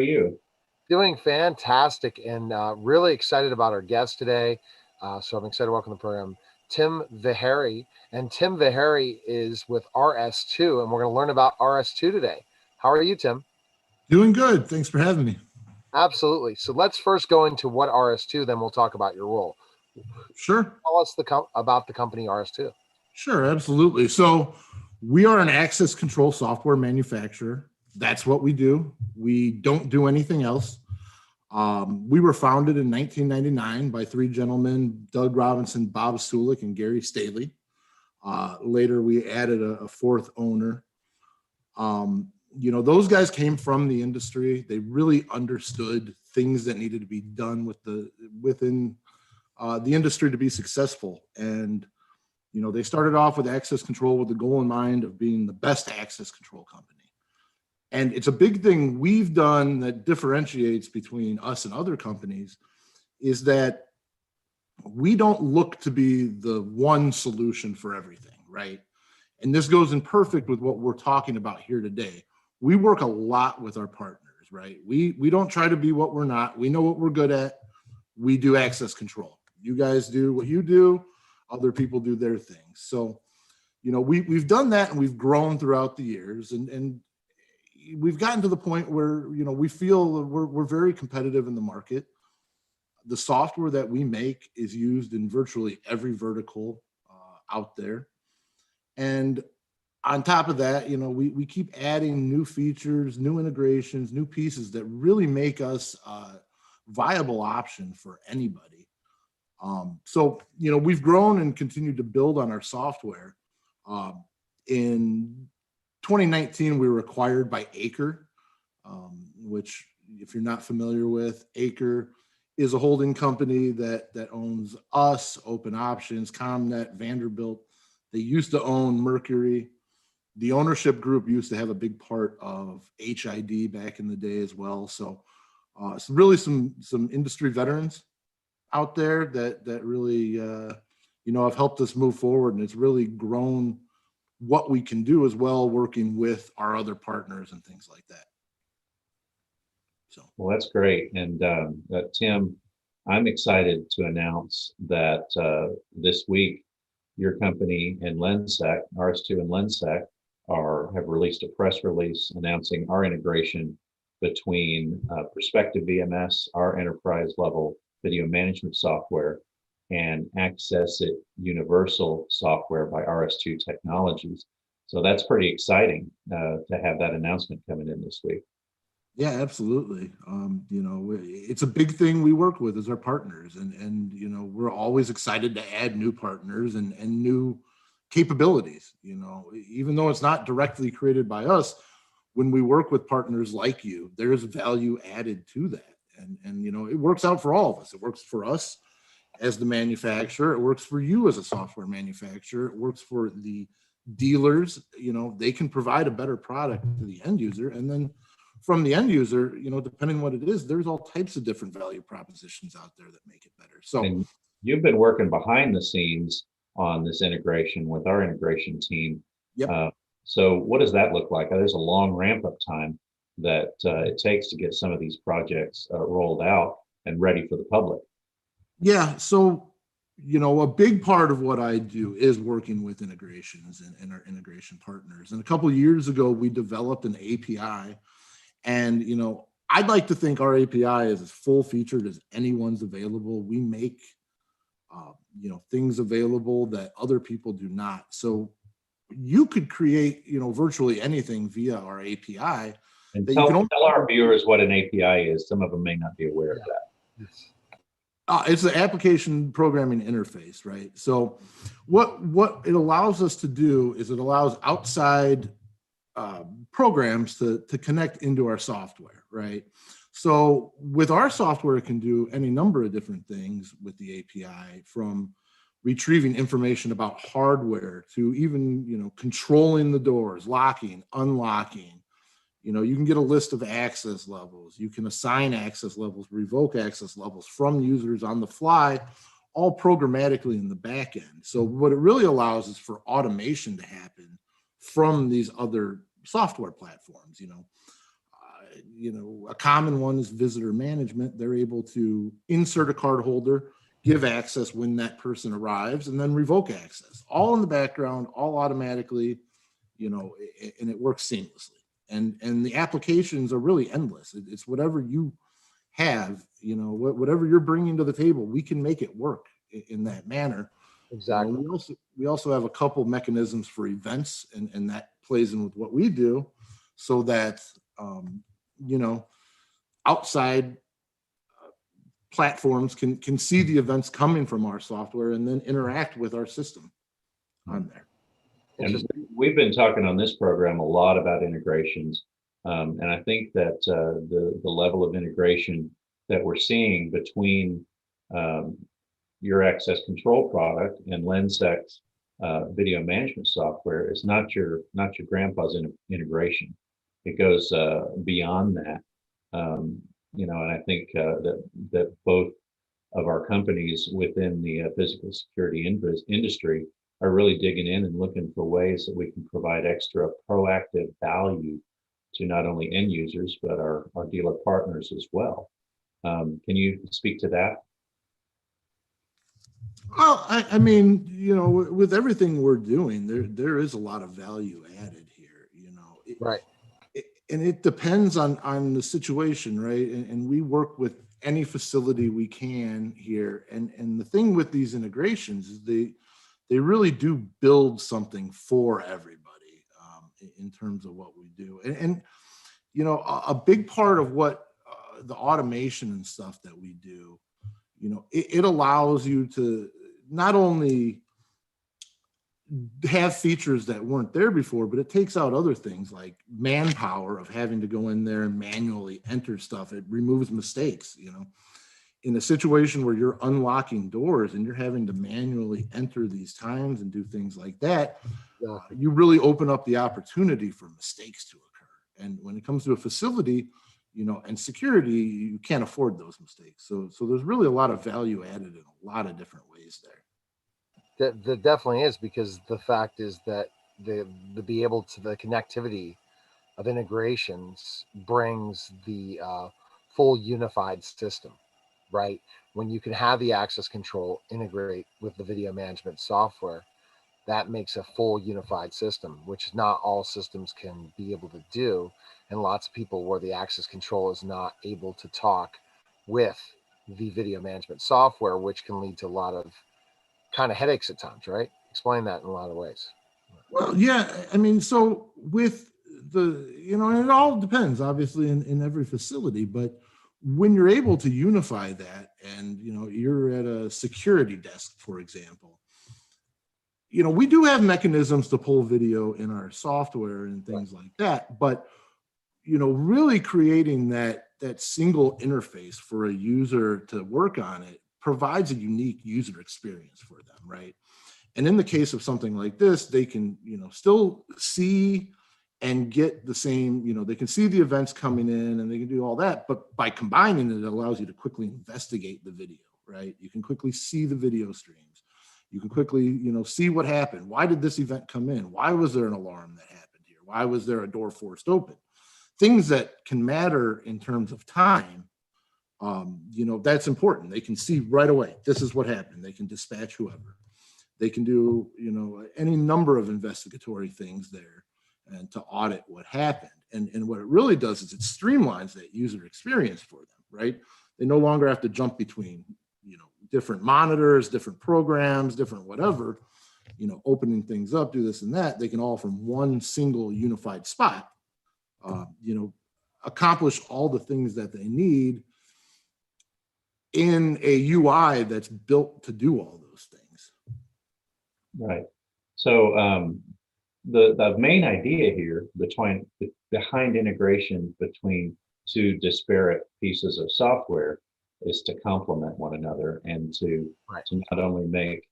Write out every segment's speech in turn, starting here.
you? Doing fantastic, and really excited about our guest today. So I'm excited to welcome to the program Tim Vahary. And Tim Vahary is with RS2, and we're going to learn about RS2 today. How are you, Tim? Doing good. Thanks for having me. Absolutely. So let's first go into what RS2, then we'll talk about your role. Sure. Tell us about the company RS2. Sure, absolutely. So we are an access control software manufacturer. That's what we do. We don't do anything else. We were founded in 1999 by three gentlemen, Doug Robinson, Bob Sulik, and Gary Staley. Later, we added a fourth owner. Those guys came from the industry. They really understood things that needed to be done within the industry to be successful. And, they started off with access control with the goal in mind of being the best access control company. And it's a big thing we've done that differentiates between us and other companies is that we don't look to be the one solution for everything, right? And this goes in perfect with what we're talking about here today. We work a lot with our partners, right? We don't try to be what we're not. We know what we're good at. We do access control. You guys do what you do. Other people do their things. So, we've done that, and we've grown throughout the years, and we've gotten to the point where, we feel we're very competitive in the market. The software that we make is used in virtually every vertical out there. And on top of that, we keep adding new features, new integrations, new pieces that really make us a viable option for anybody. We've grown and continued to build on our software. In 2019, we were acquired by Acre, which, if you're not familiar with, Acre is a holding company that owns us, Open Options, ComNet, Vanderbilt. They used to own Mercury. The ownership group used to have a big part of HID back in the day as well. So it's really some industry veterans out there that really, have helped us move forward, and it's really grown what we can do as well, working with our other partners and things like that. So, well, that's great. And Tim, I'm excited to announce that this week, your company and LENSEC, RS2 and LENSEC, have released a press release announcing our integration between Perspective VMS, our enterprise level video management software, and Access It Universal software by RS2 Technologies. So that's pretty exciting to have that announcement coming in this week. Yeah, absolutely. It's a big thing we work with as our partners, and we're always excited to add new partners and new capabilities. Even though it's not directly created by us, when we work with partners like you, there's value added to that. And it works out for all of us. It works for us as the manufacturer. It works for you as a software manufacturer. It works for the dealers. They can provide a better product to the end user. And then from the end user, depending on what it is, there's all types of different value propositions out there that make it better. So, and you've been working behind the scenes on this integration with our integration team. Yep. So what does that look like? There's a long ramp up time that it takes to get some of these projects rolled out and ready for the public. Yeah. So, a big part of what I do is working with integrations and our integration partners. And a couple of years ago, we developed an API. And, I'd like to think our API is as full featured as anyone's available. We make, things available that other people do not. So you could create, virtually anything via our API. And tell our viewers what an API is. Some of them may not be aware of that. It's the application programming interface, right? So what it allows us to do is it allows outside programs to connect into our software, right? So with our software, it can do any number of different things with the API, from retrieving information about hardware to even, controlling the doors, locking, unlocking. You can get a list of access levels. You can assign access levels, revoke access levels from users on the fly, all programmatically in the back end. So what it really allows is for automation to happen from these other software platforms. A common one is visitor management. They're able to insert a card holder, give access when that person arrives, and then revoke access, all in the background, all automatically, and it works seamlessly. And the applications are really endless. It's whatever you have, whatever you're bringing to the table, we can make it work in that manner. Exactly. We also have a couple mechanisms for events, and that plays in with what we do, so that outside platforms can see the events coming from our software and then interact with our system on there. And we've been talking on this program a lot about integrations, and I think that the level of integration that we're seeing between your access control product and LENSEC's video management software is not your grandpa's integration. It goes beyond that, and I think that both of our companies within the physical security industry are really digging in and looking for ways that we can provide extra proactive value to not only end users, but our dealer partners as well. Can you speak to that? Well, I mean, with everything we're doing, there is a lot of value added here, Right. And it depends on the situation, right? And we work with any facility we can here. And the thing with these integrations is they really do build something for everybody in terms of what we do. And a big part of what the automation and stuff that we do, it allows you to not only have features that weren't there before, but it takes out other things like manpower of having to go in there and manually enter stuff. It removes mistakes, in a situation where you're unlocking doors and you're having to manually enter these times and do things like that, you really open up the opportunity for mistakes to occur. And when it comes to a facility, and security, you can't afford those mistakes. So there's really a lot of value added in a lot of different ways there. That definitely is, because the fact is that the connectivity of integrations brings the full unified system, right? When you can have the access control integrate with the video management software, that makes a full unified system, which not all systems can be able to do. And lots of people where the access control is not able to talk with the video management software, which can lead to a lot of kind of headaches at times, right? Explain that in a lot of ways. Well, yeah, I mean, so with and it all depends obviously in every facility, but when you're able to unify that and, you're at a security desk, for example, we do have mechanisms to pull video in our software and things like that, but, really creating that single interface for a user to work on it provides a unique user experience for them, right? And in the case of something like this, they can, still see and get the same, they can see the events coming in and they can do all that, but by combining it, it allows you to quickly investigate the video, right? You can quickly see the video streams. You can quickly, see what happened. Why did this event come in? Why was there an alarm that happened here? Why was there a door forced open? Things that can matter in terms of time. That's important. They can see right away, this is what happened. They can dispatch whoever. They can do, any number of investigatory things there and to audit what happened. And what it really does is it streamlines that user experience for them, right? They no longer have to jump between, different monitors, different programs, different whatever, opening things up, do this and that. They can all from one single unified spot, accomplish all the things that they need in a UI that's built to do all those things. Right. So the main idea here behind integration between two disparate pieces of software is to complement one another and to not only make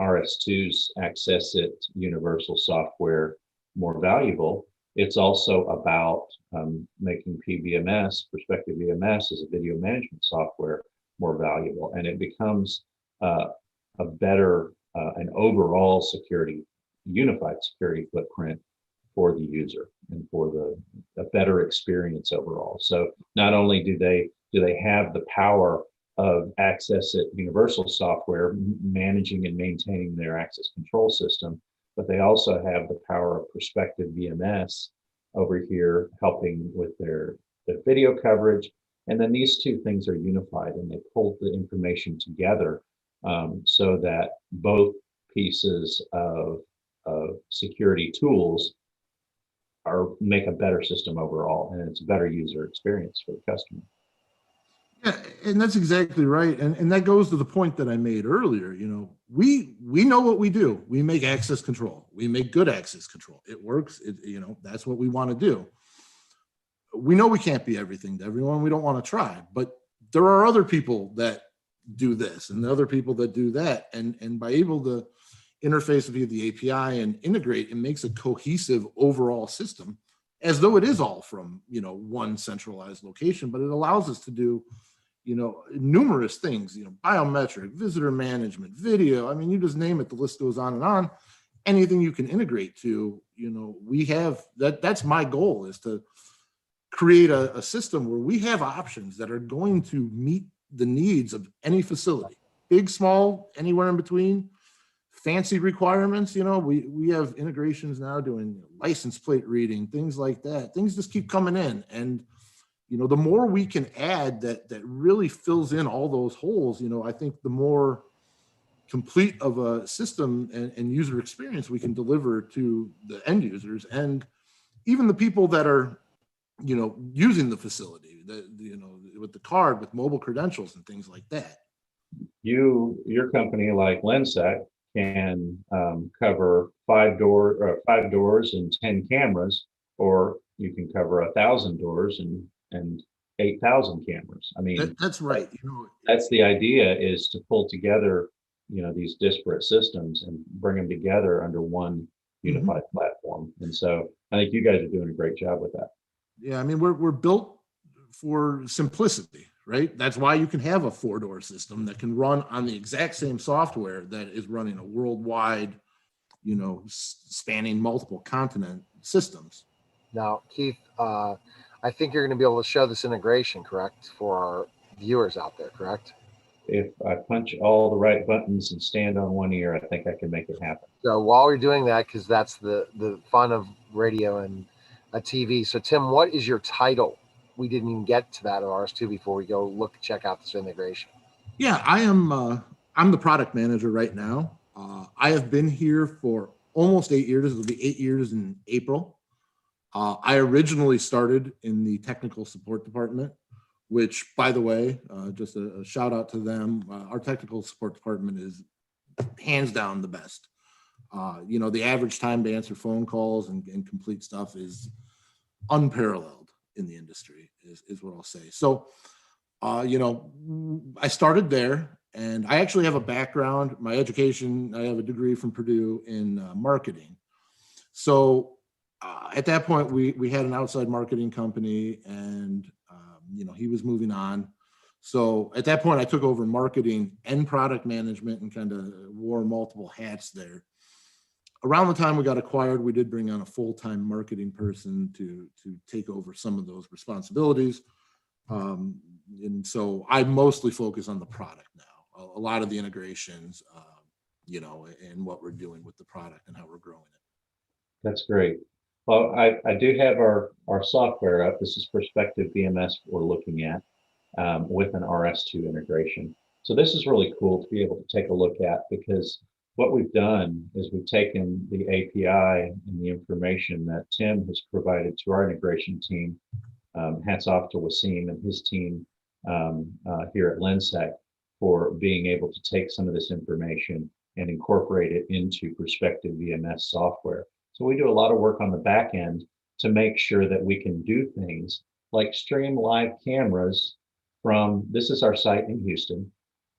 RS2's Access It universal software more valuable, it's also about making PVMS, Prospective VMS, as a video management software more valuable, and it becomes a better an overall unified security footprint for the user and for a better experience overall. So not only do they have the power of Access It Universal software managing and maintaining their access control system, but they also have the power of Perspective VMS over here helping with their video coverage. And then these two things are unified and they pull the information together so that both pieces of security tools make a better system overall, and it's a better user experience for the customer. Yeah, and that's exactly right. And that goes to the point that I made earlier. You know, we know what we do. We make access control. We make good access control. It works. That's what we want to do. We know we can't be everything to everyone. We don't want to try, but there are other people that do this and other people that do that. And by able to interface via the API and integrate, it makes a cohesive overall system as though it is all from, one centralized location, but it allows us to do, numerous things, biometric, visitor management, video. I mean, you just name it, the list goes on and on. Anything you can integrate to, we have that's my goal, is to create a system where we have options that are going to meet the needs of any facility, big, small, anywhere in between. Fancy requirements, we have integrations now doing license plate reading, things like that. Things just keep coming in. And, the more we can add that really fills in all those holes, I think the more complete of a system and user experience we can deliver to the end users and even the people that are, using the facility, with the card, with mobile credentials and things like that. Your company, like LENSEC, can cover 5 doors and 10 cameras, or you can cover 1,000 doors and 8,000 cameras. I mean, that's right. That's the idea, is to pull together, these disparate systems and bring them together under one unified platform. And so I think you guys are doing a great job with that. Yeah, I mean, we're built for simplicity, right? That's why you can have a 4-door system that can run on the exact same software that is running a worldwide, spanning multiple continent systems. Now, Keith, I think you're going to be able to show this integration, correct, for our viewers out there, correct? If I punch all the right buttons and stand on one ear, I think I can make it happen. So while we're doing that, because that's the fun of radio and a TV. So Tim, what is your title? We didn't even get to that at RS2 before we go check out this integration. Yeah, I'm the product manager right now. I have been here for almost 8 years. It'll be 8 years in April. I originally started in the technical support department, which, by the way, just a shout out to them. Our technical support department is hands down the best. The average time to answer phone calls and complete stuff is unparalleled in the industry, is what I'll say. So, I started there, and I actually have a background, my education, I have a degree from Purdue in marketing. So at that point, we had an outside marketing company, and, he was moving on. So at that point, I took over marketing and product management and kind of wore multiple hats there. Around the time we got acquired, we did bring on a full-time marketing person to take over some of those responsibilities. And so I mostly focus on the product now, a lot of the integrations, and what we're doing with the product and how we're growing it. That's great. Well, I do have our software up. This is Perspective VMS we're looking at with an RS2 integration. So this is really cool to be able to take a look at, because what we've done is we've taken the API and the information that Tim has provided to our integration team. Hats off to Wasim and his team here at LENSEC for being able to take some of this information and incorporate it into Perspective VMS software. So we do a lot of work on the back end to make sure that we can do things like stream live cameras from, this is our site in Houston,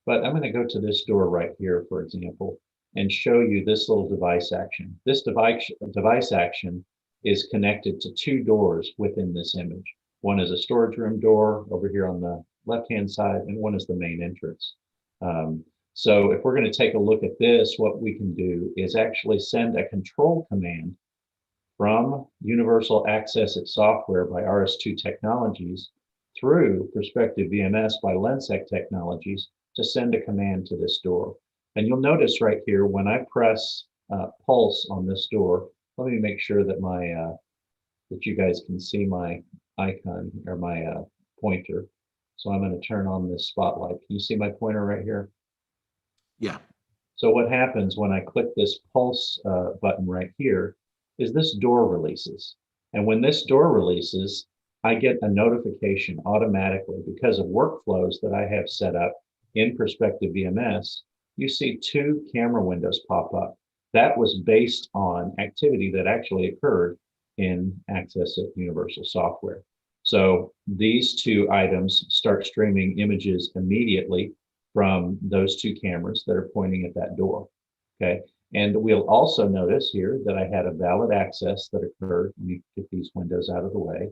but I'm going to go to this door right here, for example, and show you this little device action. This device action is connected to 2 doors within this image. One is a storage room door over here on the left-hand side, and one is the main entrance. So if we're going to take a look at this, what we can do is actually send a control command from Universal Access It Software by RS2 Technologies through Perspective VMS by LENSEC Technologies to send a command to this door. And you'll notice right here, when I press pulse on this door, let me make sure that that you guys can see my icon or my pointer. So I'm going to turn on this spotlight. Can you see my pointer right here? Yeah. So what happens when I click this pulse button right here is this door releases. And when this door releases, I get a notification automatically because of workflows that I have set up in Perspective VMS. You see 2 camera windows pop up. That was based on activity that actually occurred in Access It Universal software. So these 2 items start streaming images immediately from those 2 cameras that are pointing at that door, okay? And we'll also notice here that I had a valid access that occurred. Let me get these windows out of the way.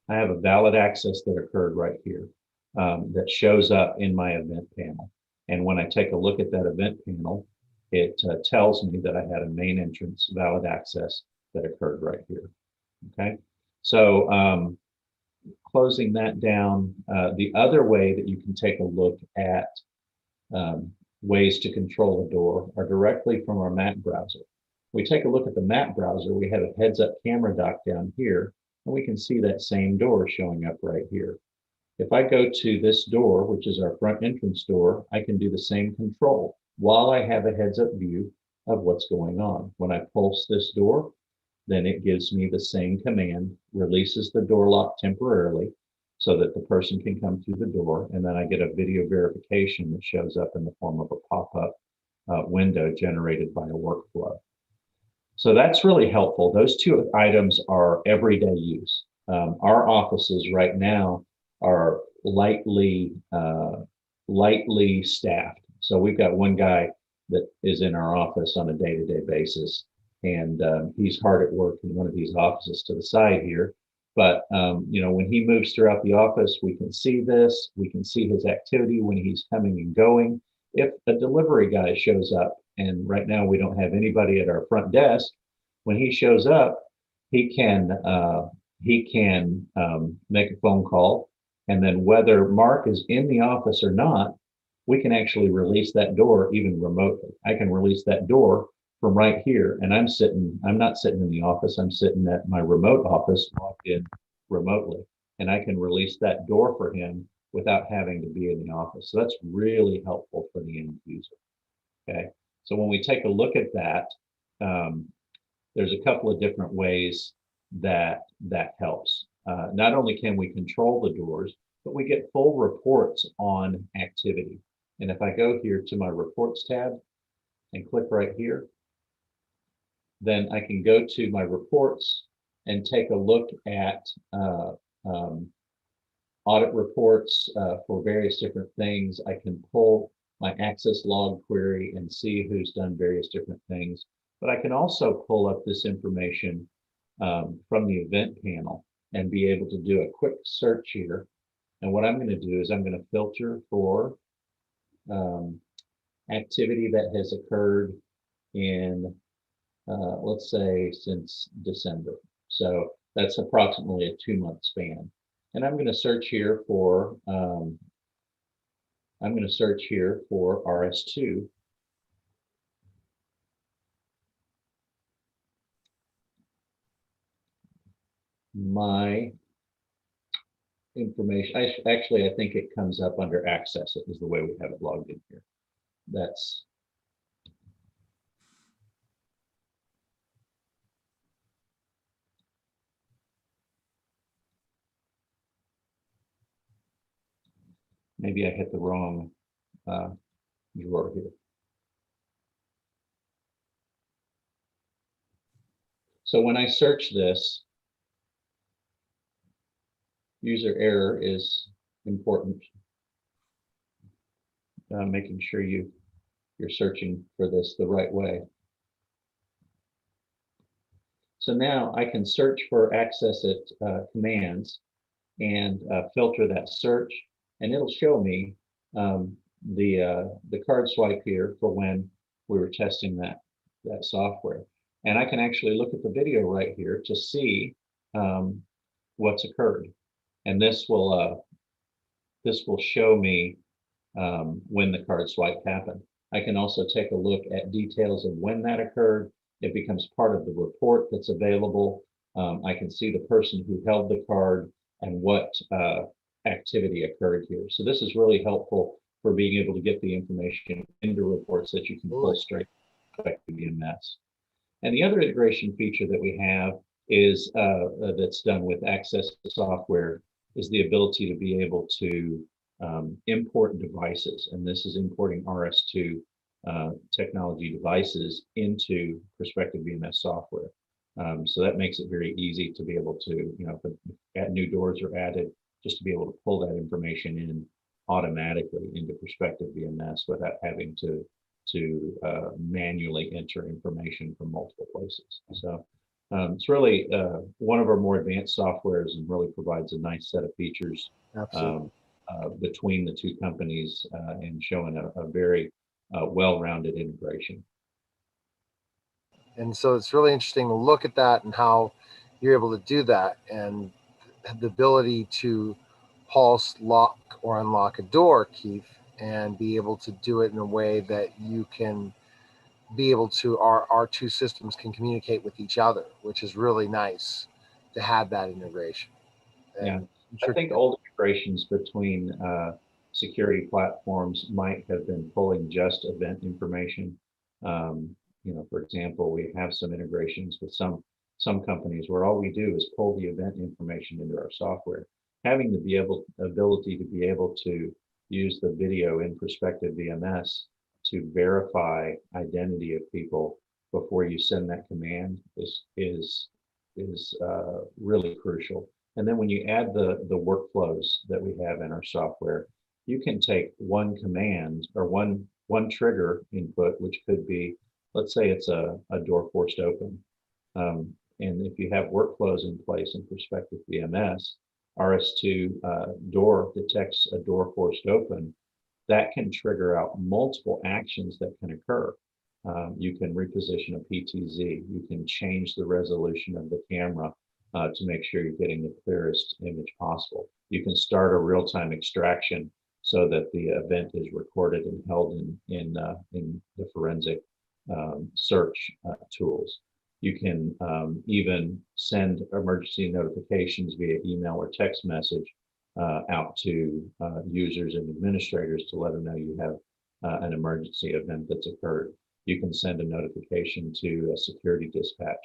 I have a valid access that occurred right here that shows up in my event panel. And when I take a look at that event panel, it tells me that I had a main entrance valid access that occurred right here, okay? So closing that down, the other way that you can take a look at ways to control the door are directly from our map browser. We take a look at the map browser, we have a heads-up camera dock down here, and we can see that same door showing up right here. If I go to this door, which is our front entrance door, I can do the same control while I have a heads-up view of what's going on. When I pulse this door, then it gives me the same command, releases the door lock temporarily so that the person can come through the door, and then I get a video verification that shows up in the form of a pop-up window generated by a workflow. So that's really helpful. Those 2 items are everyday use. Our offices right now are lightly staffed. So we've got one guy that is in our office on a day-to-day basis, and he's hard at work in one of these offices to the side here. But you know, when he moves throughout the office, we can see this. We can see his activity when he's coming and going. If a delivery guy shows up, and right now we don't have anybody at our front desk, when he shows up, he can make a phone call, and then whether Mark is in the office or not, we can actually release that door even remotely. I can release that door from right here, and I'm not sitting in the office, I'm sitting at my remote office logged in remotely, and I can release that door for him without having to be in the office. So that's really helpful for the end user, okay? So when we take a look at that, there's a couple of different ways that helps. Not only can we control the doors, but we get full reports on activity. And if I go here to my reports tab and click right here, then I can go to my reports and take a look at audit reports for various different things. I can pull my access log query and see who's done various different things. But I can also pull up this information from the event panel and be able to do a quick search here. And what I'm going to do is I'm going to filter for activity that has occurred in, let's say, since December. So that's approximately a 2-month span. And I'm going to search here for RS2. My information, I think it comes up under access. It is the way we have it logged in here. That's maybe I hit the wrong drawer here. So when I search this, user error is important. Making sure you're searching for this the right way. So now I can search for access it commands and filter that search, and it'll show me the card swipe here for when we were testing that that software. And I can actually look at the video right here to see what's occurred. And this will show me when the card swipe happened. I can also take a look at details of when that occurred. It becomes part of the report that's available. I can see the person who held the card and what activity occurred here. So this is really helpful for being able to get the information into reports that you can pull straight back to VMS. And the other integration feature that we have is that's done with Access software is the ability to be able to import devices. And this is importing RS2 technology devices into prospective VMS software. So that makes it very easy to be able to, if new doors are added, just to be able to pull that information in automatically into prospective VMS without having to manually enter information from multiple places. So it's really one of our more advanced softwares and really provides a nice set of features between the two companies and showing a very well-rounded integration. And so it's really interesting to look at that and how you're able to do that, and the ability to pulse, lock, or unlock a door, Keith, and be able to do it in a way that you can be able to, our two systems can communicate with each other, which is really nice to have that integration. And I think old integrations between security platforms might have been pulling just event information. For example, we have some integrations with some companies where all we do is pull the event information into our software. Having the ability to be able to use the video in prospective VMS to verify identity of people before you send that command is really crucial. And then when you add the workflows that we have in our software, you can take one command or one trigger input, which could be, let's say it's a door forced open. And if you have workflows in place in prospective VMS, RS2 door detects a door forced open, that can trigger out multiple actions that can occur. You can reposition a PTZ, you can change the resolution of the camera to make sure you're getting the clearest image possible. You can start a real-time extraction so that the event is recorded and held in the forensic search tools. You can even send emergency notifications via email or text message out to users and administrators to let them know you have an emergency event that's occurred. You can send a notification to a security dispatch.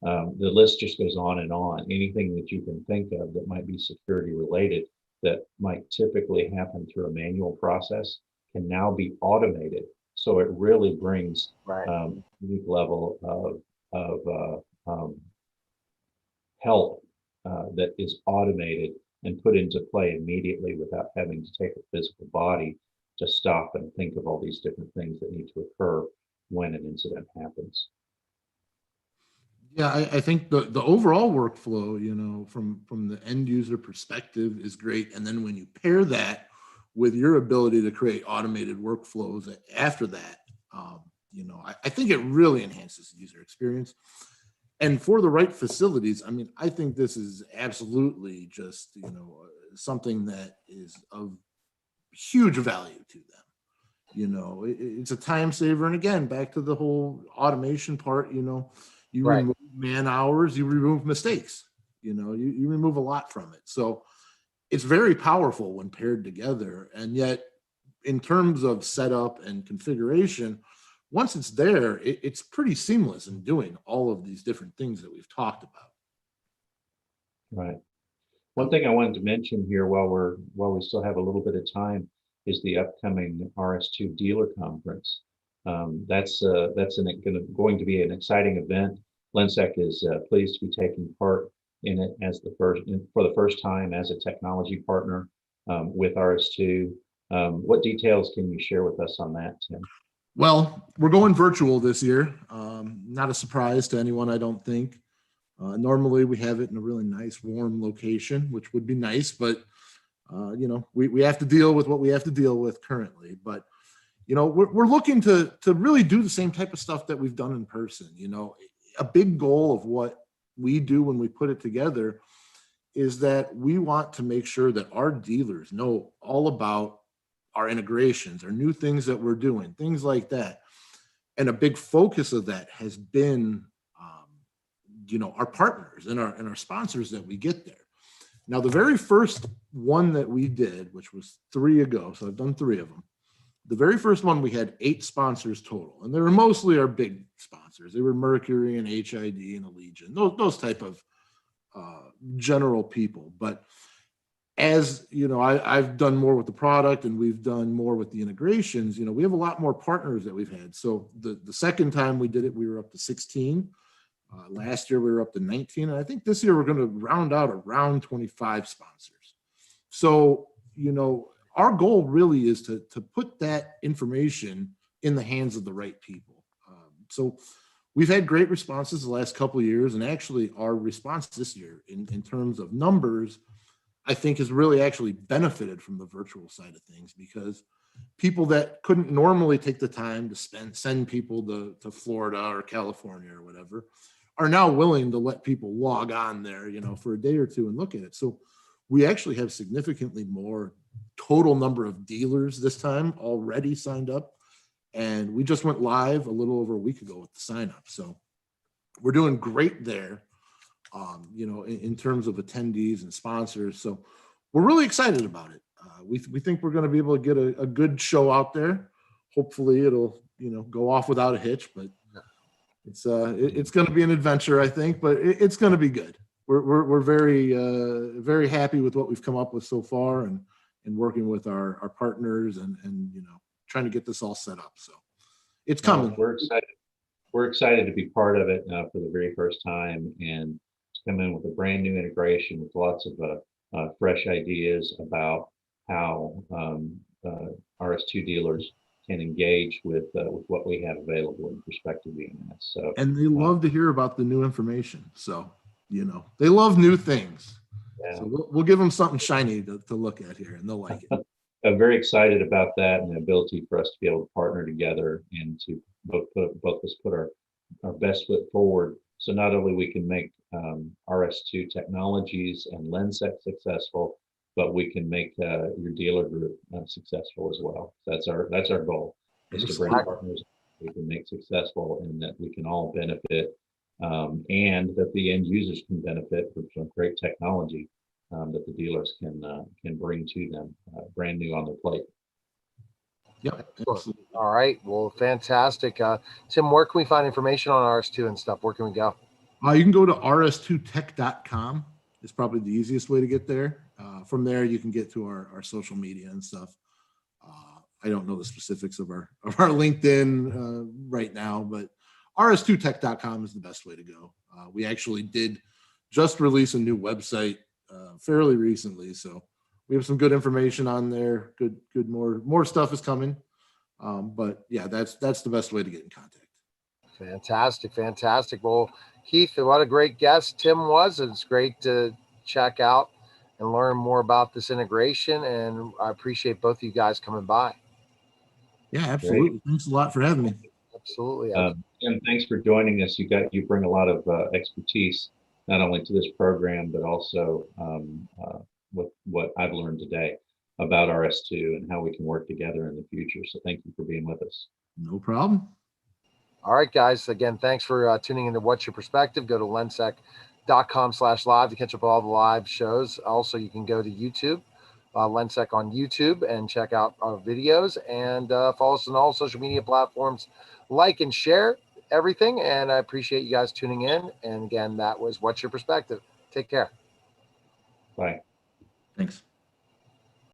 The list just goes on and on. Anything that you can think of that might be security related that might typically happen through a manual process can now be automated. So it really brings a unique level of help that is automated and put into play immediately without having to take a physical body to stop and think of all these different things that need to occur when an incident happens. Yeah, I think the overall workflow, from the end user perspective is great. And then when you pair that with your ability to create automated workflows after that, I think it really enhances the user experience. And for the right facilities, I think this is absolutely just, something that is of huge value to them. It's a time saver. And again, back to the whole automation part, you remove man hours, you remove mistakes, you remove a lot from it. So it's very powerful when paired together. And yet in terms of setup and configuration, once it's there, it's pretty seamless in doing all of these different things that we've talked about. Right. One thing I wanted to mention here while we still have a little bit of time is the upcoming RS2 dealer conference. That's going to be an exciting event. LENSEC is pleased to be taking part in it for the first time as a technology partner with RS2. What details can you share with us on that, Tim? Well, we're going virtual this year. Not a surprise to anyone, I don't think. Normally we have it in a really nice, warm location, which would be nice, but we have to deal with what we have to deal with currently. But you know, we're looking to really do the same type of stuff that we've done in person. You know, a big goal of what we do when we put it together is that we want to make sure that our dealers know all about our integrations, our new things that we're doing, things like that. And a big focus of that has been, you know, our partners and our sponsors that we get there. Now, the very first one that we did, which was 3 ago, so I've done 3 of them. The very first one, we had 8 sponsors total, and they were mostly our big sponsors. They were Mercury and HID and Allegiant, those type of general people. But as you know, I've done more with the product and we've done more with the integrations. You know, we have a lot more partners that we've had. So the second time we did it, we were up to 16. Last year we were up to 19. And I think this year we're going to round out around 25 sponsors. So, you know, our goal really is to put that information in the hands of the right people. So we've had great responses the last couple of years, and actually our response this year in terms of numbers, I think has really actually benefited from the virtual side of things, because people that couldn't normally take the time to send people to Florida or California or whatever are now willing to let people log on there, you know, for a day or two and look at it. So we actually have significantly more total number of dealers this time already signed up. And we just went live a little over a week ago with the sign up. So we're doing great there, you know, in terms of attendees and sponsors. So we're really excited about it. We think we're going to be able to get a good show out there. Hopefully it'll, you know, go off without a hitch, but it's going to be an adventure, I think, but it's going to be good. We're very, very happy with what we've come up with so far, and working with our partners and, you know, trying to get this all set up. So it's coming. We're excited. We're excited to be part of it for the very first time, and to come in with a brand new integration with lots of fresh ideas about how RS2 dealers can engage with what we have available in prospective VMS. So, and they love to hear about the new information. So, you know, they love new things. Yeah. So we'll give them something shiny to look at here, and they'll like it. I'm very excited about that, and the ability for us to be able to partner together and to both of us put our best foot forward. So not only we can make RS2 Technologies and LENSEC successful, but we can make your dealer group successful as well. That's our goal, is to bring partners we can make successful, and that we can all benefit, and that the end users can benefit from some great technology that the dealers can bring to them, brand new on their plate. Yep. All right. Well, fantastic. Tim, where can we find information on RS2 and stuff? Where can we go? You can go to rs2tech.com. It's probably the easiest way to get there. From there, you can get to our social media and stuff. I don't know the specifics of our LinkedIn right now, but rs2tech.com is the best way to go. We actually did just release a new website fairly recently, so we have some good information on there. Good more stuff is coming, but yeah, that's the best way to get in contact. Fantastic. Well, Keith, what a great guest Tim was. It's great to check out and learn more about this integration, and I appreciate both of you guys coming by. Yeah, absolutely. Great. Thanks a lot for having me. Absolutely. And thanks for joining us. You bring a lot of expertise, not only to this program, but also with what I've learned today about RS2 and how we can work together in the future. So thank you for being with us. No problem. All right, guys. Again, thanks for tuning into What's Your Perspective. Go to lensec.com/live to catch up all the live shows. Also, you can go to YouTube, LENSEC on YouTube, and check out our videos, and follow us on all social media platforms. Like and share everything, and I appreciate you guys tuning in. And again, that was What's Your Perspective. Take care. Bye. Thanks.